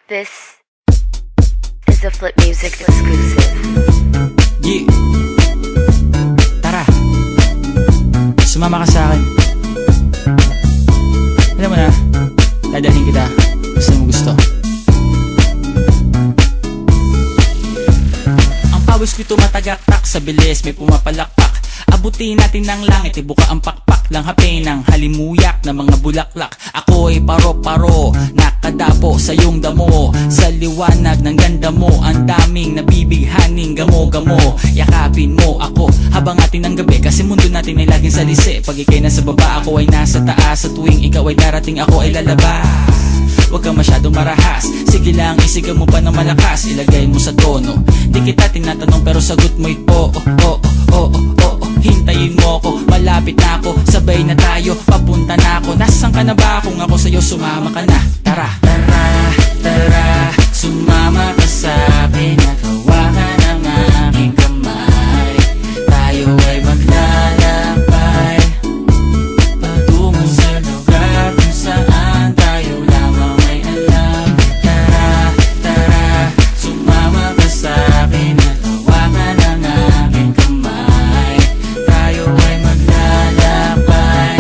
This is a Flip Music exclusive. Yeah. Tara, sumama ka sa akin. Alam mo na, dadalhin kita. Gusto mo gusto. Ang pawis ko'y tumatagaktak sa bilis, may pumapalakpak. Abutin natin ng langit, ibuka ang pakpak lang hapin ng halimuyak na mga bulaklak. Ako'y paro-paro, nakadapo sa iyong damo. Sa liwanag ng ganda mo, ang daming nabibighaning gamo-gamo. Yakapin mo ako habang atin ng gabi, kasi mundo natin ay laging salisi. Pag ikay nasa baba, ako ay nasa taas. Sa tuwing ikaw ay darating, ako ay lalabas. Huwag kang masyadong marahas, sige lang isigaw mo pa ng malakas. Ilagay mo sa tono, di kita tinatanong pero sagot mo'y oo, oo, oo, oo. Hintayin mo ako, malapit na ako, sabay na tayo, papunta na ako. Nasaan ka na ba? Kung ako sa'yo, sumama ka na. Tara, tara, tara, sumama ka sa'kin at hawakan ang aking kamay. Tayo ay maglalakbay patungo sa lugar kung saan tayo lamang ay alam. Tara, tara, sumama ka sa'kin at hawakan ang aking kamay. Tayo ay maglalakbay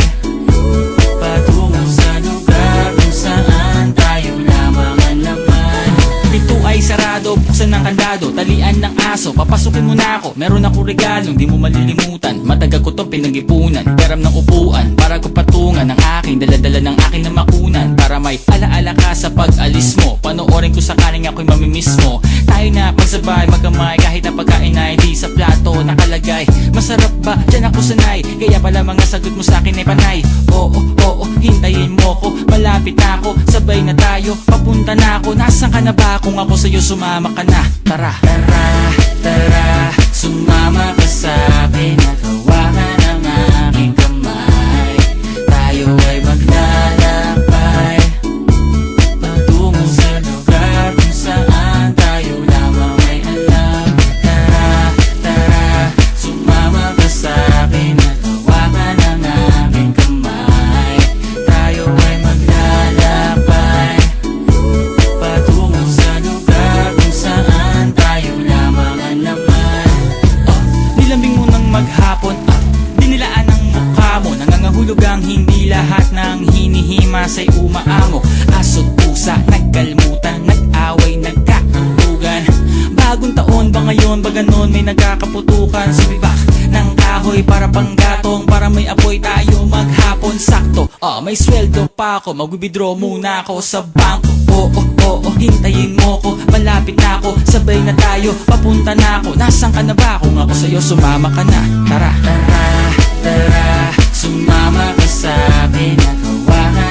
patungo sa lugar kung saan tayo lamang ang laman. Pinto ay sarado, buksan ng kandado, talian ng aso, papasukin mo na ako. Meron ako regalong di mo malilimutan, matagal ko tong pinag-ipunan. Peram ng upuan para ko patungan ang aking daladala ng aking namakunan, para may alaala ka sa pag-alis mo. Panoorin ko sakaling ako'y mamimiss mo. Tayo na pagsabay magkamay, kahit na pagkain ay di sa plato nakalagay. Masarap ba? Diyan ako sanay, kaya pala mga sagot mo sa akin ay panay. Oo, oo, hintayin mo ko, malapit na ako, sabay na tayo, papunta na ako. Nasaan ka na ba? Kung ako sa'yo, sumama ka na. Tara, tara, tara, sumama ka sa'kin at hawakan ang aking kamay. Tayo ay maglalakbay patungo sa lugar kung saan tayo lamang ay alam. Tara, tara, sumama ka sa'kin at hawakan ang aking kamay. Tayo ay maglalakbay patungo sa lugar kung saan tayo lamang ang laman. Nilambing mo ng maghapon, dinilaan ang mukha mo. Nangangahulog ang hindi lahat ng hinihima sa'y umaamo. Aso't pusa, nagkalmutan, nag-away, nagkakulugan. Bagong taon ba ngayon, ba ganon may nagkakaputukan? Sumibak ng kahoy para panggatong, para may apoy tayo maghapon. Sakto, may sweldo pa ako, mag-withdraw muna ako sa bangko. Oo, oo, hintayin mo ko, malapit na ako, sabay na tayo, papunta na ako. Nasaan ka na ba? Kung ako sa'yo, sumama ka na. Tara, tara, tara, sumama ka sa'kin at hawakan